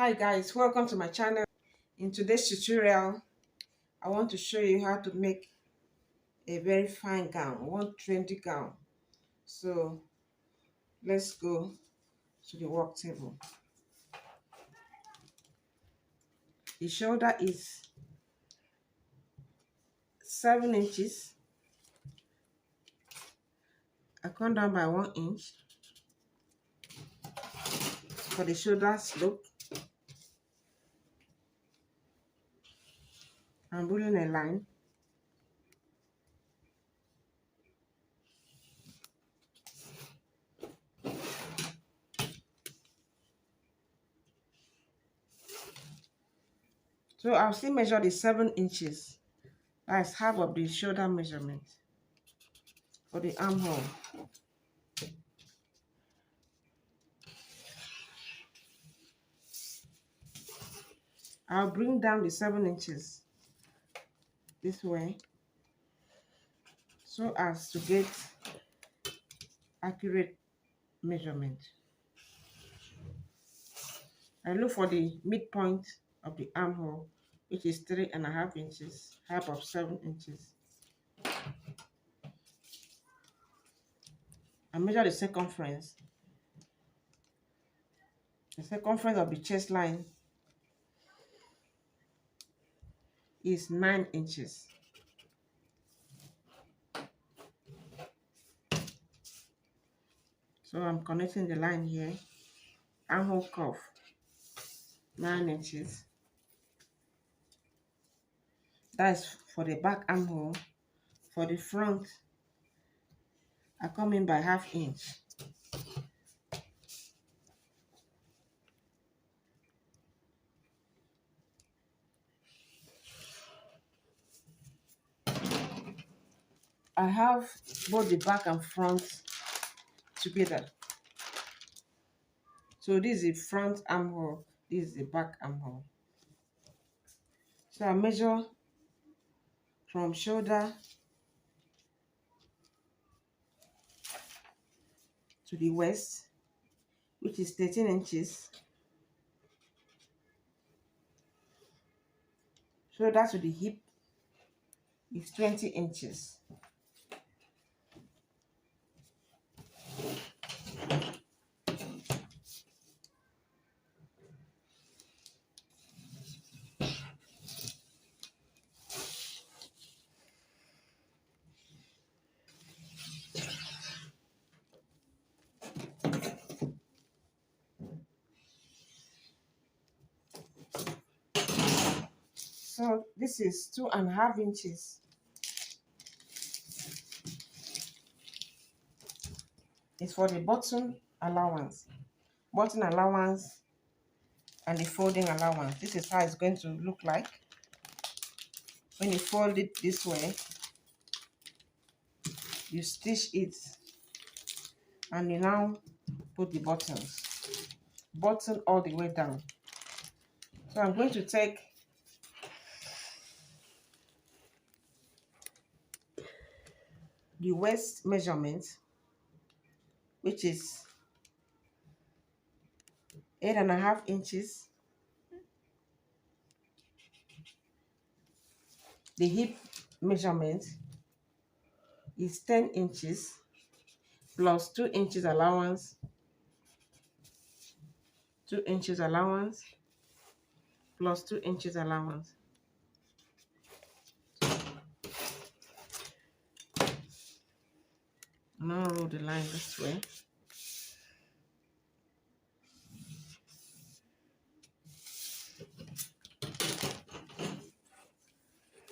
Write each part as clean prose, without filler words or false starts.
Hi guys, welcome to my channel. In today's tutorial, I want to show you how to make a very fine gown, one trendy gown. So let's go to the work table. The shoulder is 7 inches. I come down by 1 inch for the shoulder slope. I'm ruling a line. So I'll still measure the 7 inches. That's half of the shoulder measurement for the armhole. I'll bring down the 7 inches this way so as to get accurate measurement. I look for the midpoint of the armhole, which is 3.5 inches, half of 7 inches. I measure the circumference. The circumference of the chest line is 9 inches. So I'm connecting the line here. Armhole curve, 9 inches. That's for the back armhole. For the front, I come in by ½ inch. I have both the back and front together. So this is the front armhole, this is the back armhole. So I measure from shoulder to the waist, which is 13 inches. Shoulder to the hip is 20 inches. So this is 2.5 inches. It's for the button allowance. Button allowance and the folding allowance. This is how it's going to look like when you fold it this way. You stitch it and you now put the buttons. Button all the way down. So I'm going to take the waist measurement, which is 8.5 inches. The hip measurement is 10 inches plus 2 inches allowance, 2 inches allowance plus 2 inches allowance. Now roll the line this way.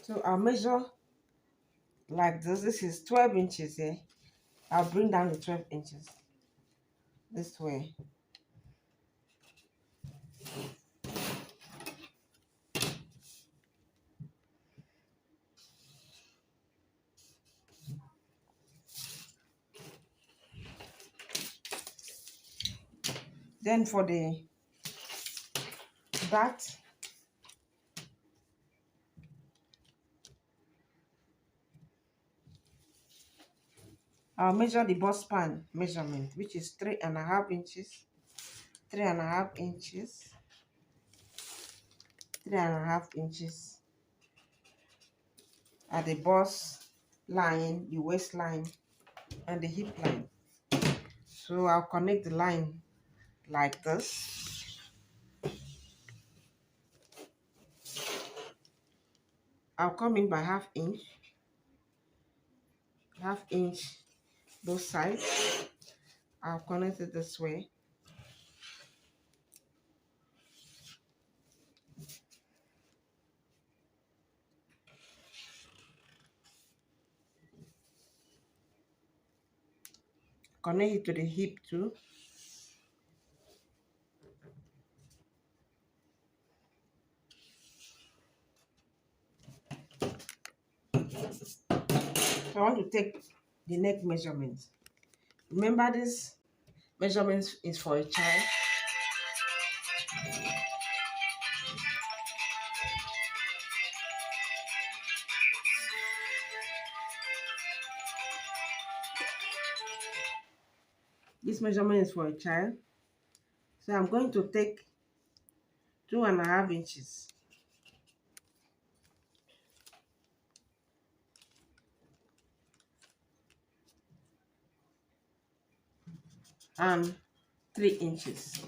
So I'll measure like this. This is 12 inches here. I'll bring down the 12 inches this way. Then for the back, I'll measure the bust span measurement, which is 3.5 inches. 3.5 inches. 3.5 inches at the bust line, the waistline, and the hip line. So I'll connect the line like this. I'll come in by half inch both sides. I'll connect it this way. Connect it to the hip too. So I want to take the neck measurement. Remember, this measurement is for a child. This measurement is for a child. So I'm going to take 2.5 inches. And 3 inches.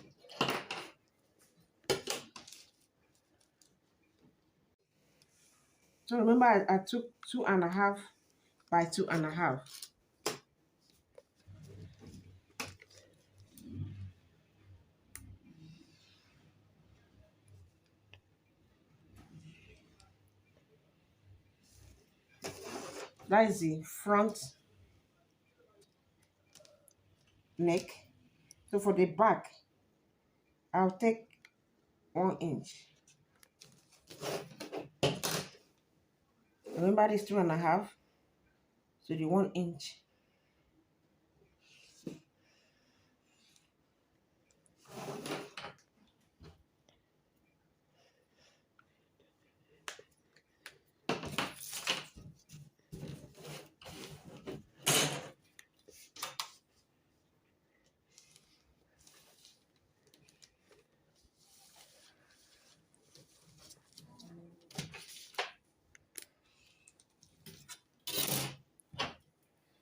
So remember, I took 2.5 by 2.5. That is the front neck. So for the back, I'll take 1 inch. Remember, this 2.5, so the 1 inch.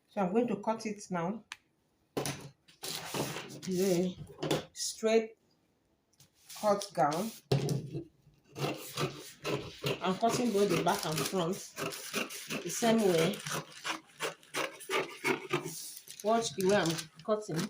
So I'm going to cut it now. It's a straight cut gown. I'm cutting both the back and front the same way. Watch the way I'm cutting.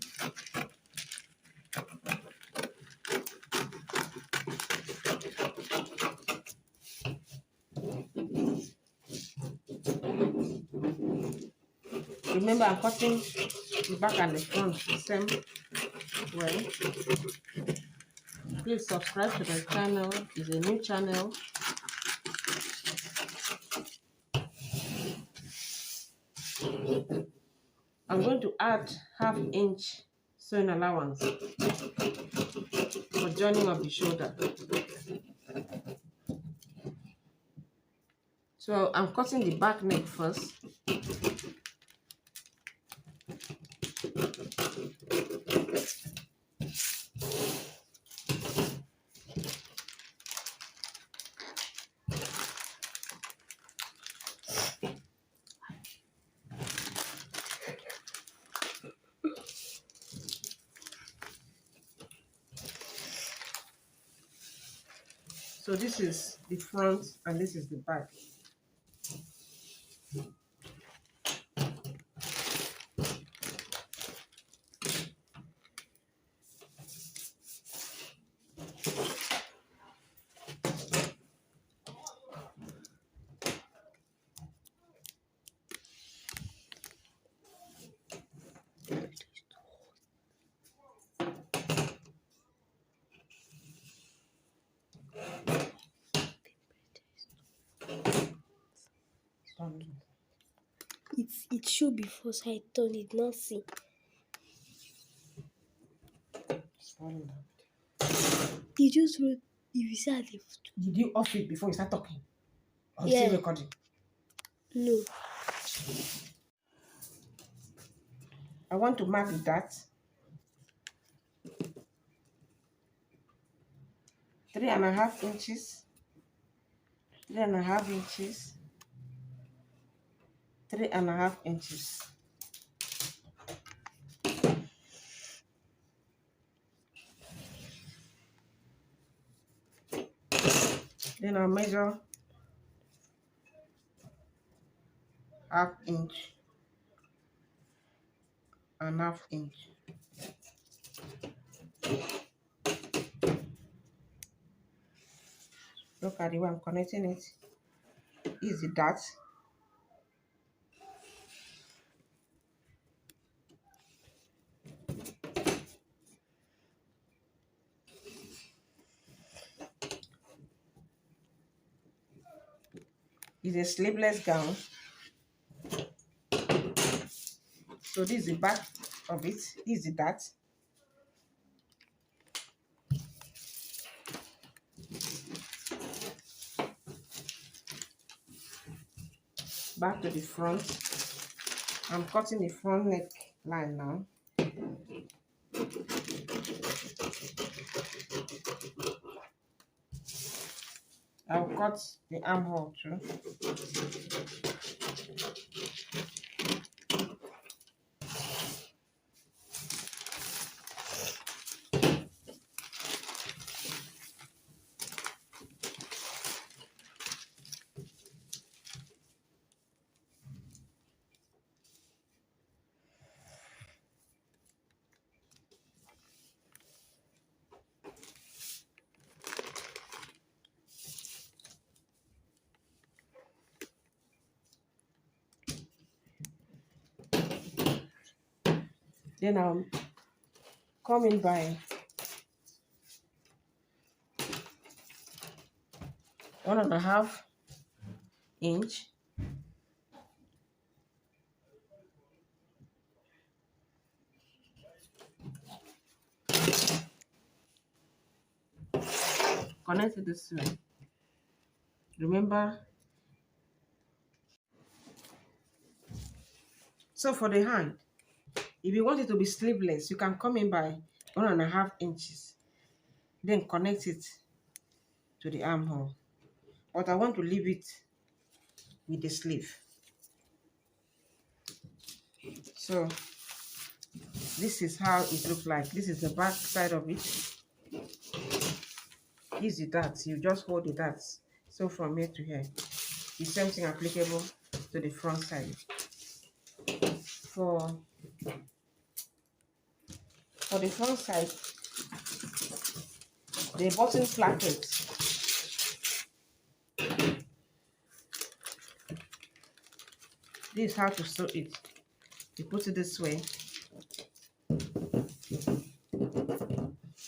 Remember, I'm cutting the back and the front the same way. Please subscribe to the channel. It's a new channel. I'm going to add half inch sewing allowance for joining of the shoulder. So I'm cutting the back neck first. So this is the front and this is the back. It should be first. I did not see. You just wrote if you said left. Did you off it before you start talking? Or Yeah. still recording? No. I want to mark that 3.5 inches 3.5 inches, 3.5 inches. Then I'll measure ½ inch and ½ inch. Look at the way I'm connecting it. Easy that. It's a sleeveless gown. So this is the back of it. Easy that. Back to the front. I'm cutting the front neck line now. I'll cut the armhole too. Then I'll come in by 1.5 inch. Connect it this way. Remember. So for the hand, if you want it to be sleeveless, you can come in by 1.5 inches. Then connect it to the armhole. But I want to leave it with the sleeve. So this is how it looks like. This is the back side of it. Easy that. You just hold it that. So from here to here. The same thing applicable to the front side. For the front side, the button placket, this is how to sew it. You put it this way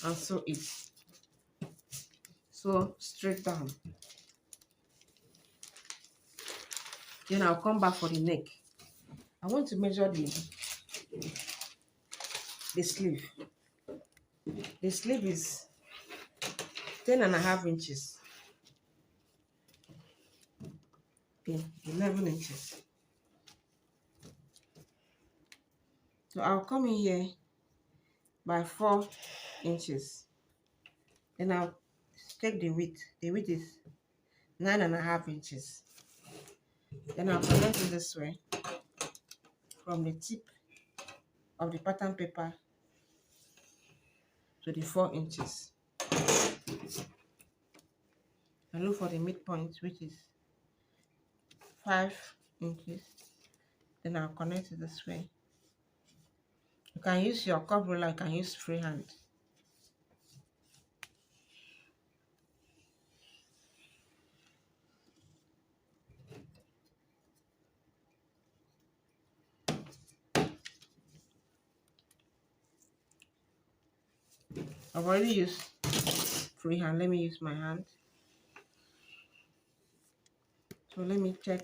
and sew it. So straight down. Then I'll come back for the neck. I want to measure the sleeve. The sleeve is 10.5 inches. Okay, 11 inches. So I'll come in here by 4 inches. Then I'll take the width. The width is 9.5 inches. Then I'll connect it this way from the tip of the pattern paper to the 4 inches. I look for the midpoint, which is 5 inches. Then I'll connect it this way. You can use your curve ruler, you can use freehand. I've already used freehand. Let me use my hand. So let me check.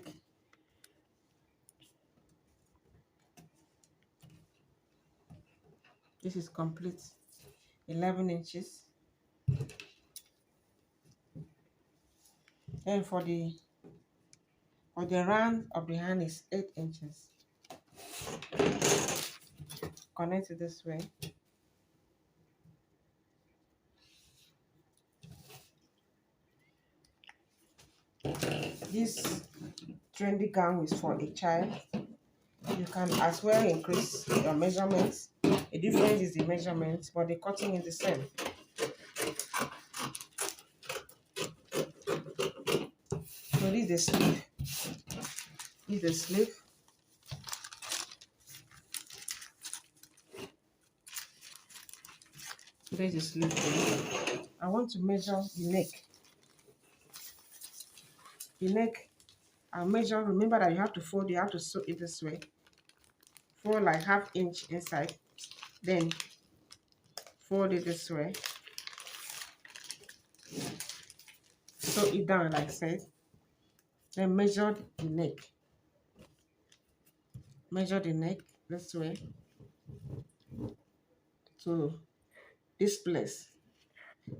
This is complete. 11 inches. Then for the round of the hand is 8 inches. Connect it this way. This trendy gown is for a child. You can as well increase your measurements. The difference is the measurement, but the cutting is the same. So this is the sleeve. This is the sleeve. This is the sleeve. I want to measure the neck. The neck, I'll measure. Remember that you have to fold. You have to sew it this way. Fold like ½ inch inside. Then fold it this way. Sew it down like I said. Then measure the neck. Measure the neck this way to this place.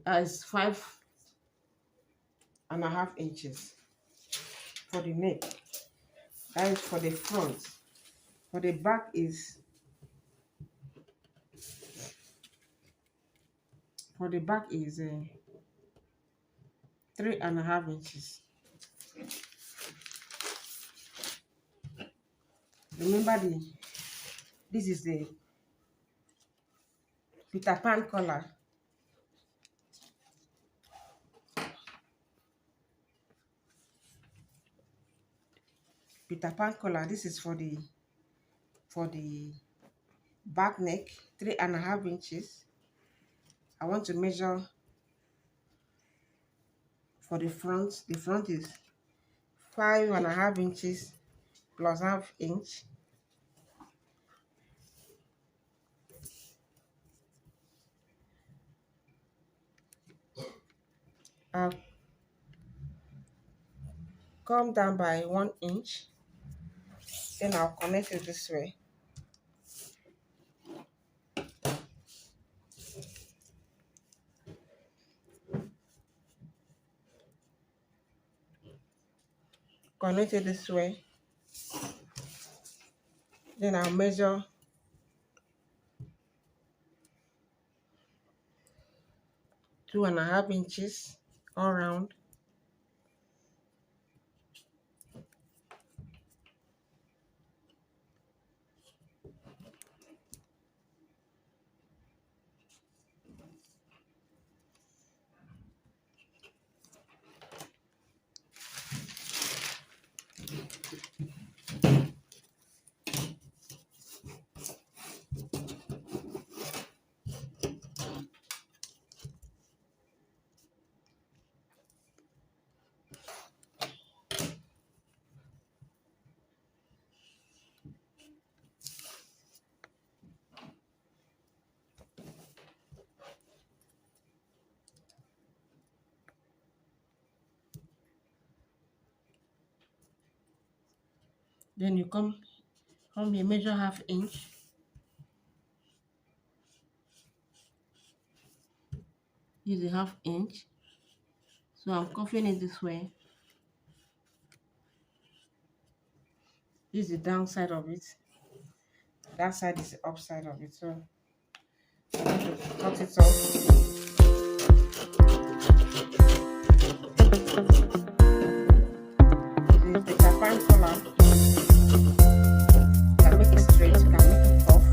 That is 5.5 inches for the neck. That is for the front. For the back is 3.5 inches. Remember this is the Peter Pan collar. Peter Pan collar. This is for the back neck, 3.5 inches. I want to measure for the front. The front is 5.5 inches plus ½ inch. I'll come down by 1 inch. Then I'll connect it this way. Connect it this way. Then I'll measure 2.5 inches all around. Then you come here, measure ½ inch. Use a ½ inch. So I'm cuffing it this way. This is the downside of it. That side is the upside of it. So I need to cut it off. This is the Japan collar. You can make it straight, you can make it off.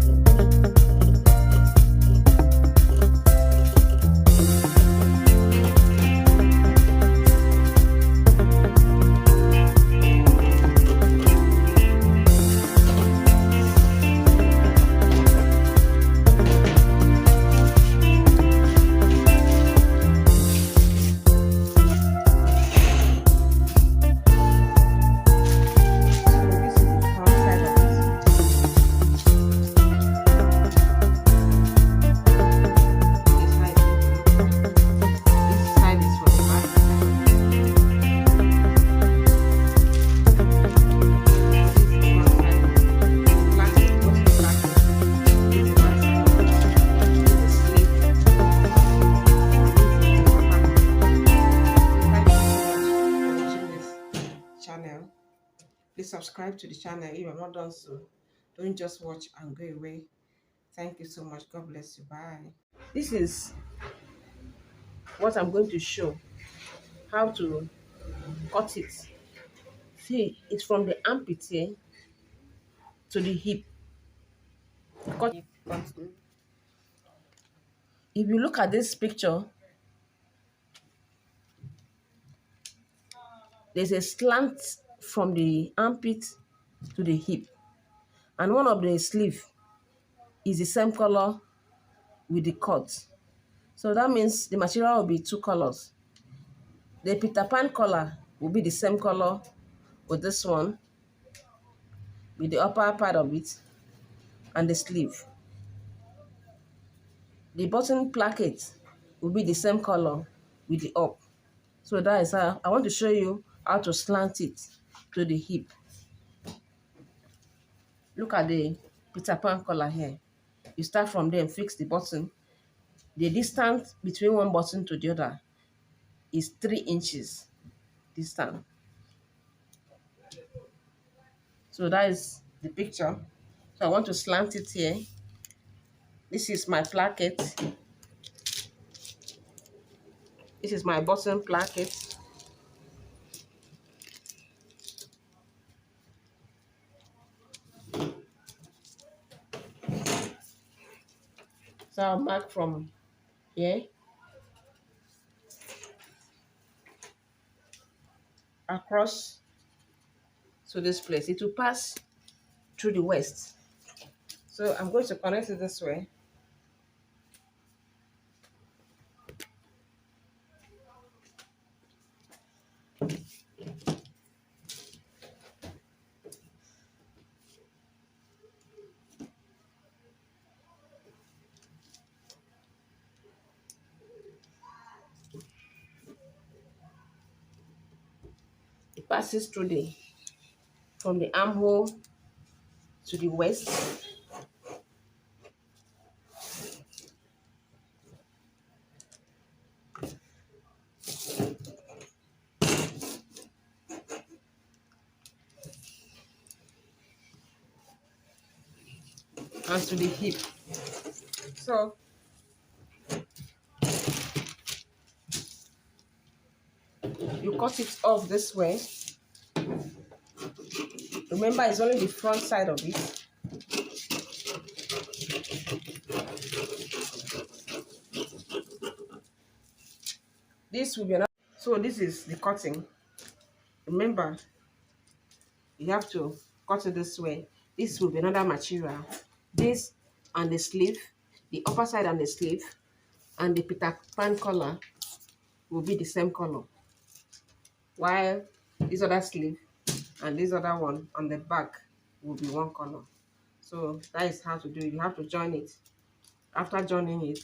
Please subscribe to the channel if you have not done so. Don't just watch and go away. Thank you so much. God bless you. Bye. This is what I'm going to show. How to cut it. See, it's from the armpit here to the hip. Cut hip button. If you look at this picture, there's a slant from the armpit to the hip, and one of the sleeve is the same color with the cut. So that means the material will be two colors. The Peter Pan color will be the same color with this one, with the upper part of it and the sleeve. The button placket will be the same color with the up. So that is how I want to show you how to slant it to the hip. Look at the Peter Pan color here. You start from there and fix the button. The distance between one button to the other is 3 inches distance. So that is the picture. So I want to slant it here. This is my placket. This is my button placket. So I'll mark from here across to this place. It will pass through the waist. So I'm going to connect it this way. It passes through from the armhole to the waist. And to the hip. So you cut it off this way. Remember, it's only the front side of it. This will be another. So this is the cutting. Remember, you have to cut it this way. This will be another material. This and the sleeve, the upper side and the sleeve, and the Peter Pan color will be the same color. While this other sleeve and this other one on the back will be one color. So that is how to do it. You have to join it. After joining it,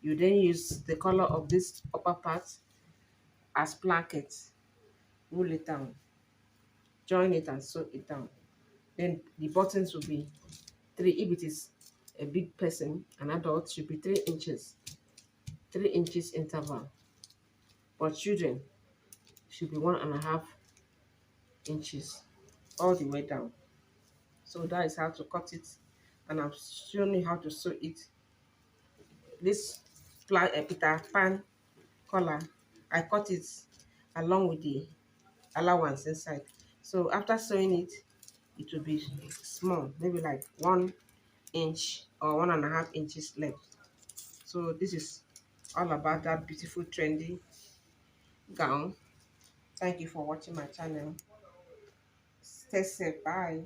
you then use the color of this upper part as placket. Roll it down, join it and sew it down. Then the buttons will be 3. If it is a big person, an adult, should be 3 inches, 3 inches interval. But children should be 1.5 inches all the way down. So that is how to cut it, and I've shown you how to sew it. This Peter Pan collar, I cut it along with the allowance inside. So after sewing it, it will be small, maybe like 1 inch or 1.5 inches left. So this is all about that beautiful trendy gown. Thank you for watching my channel. Stay safe. Bye.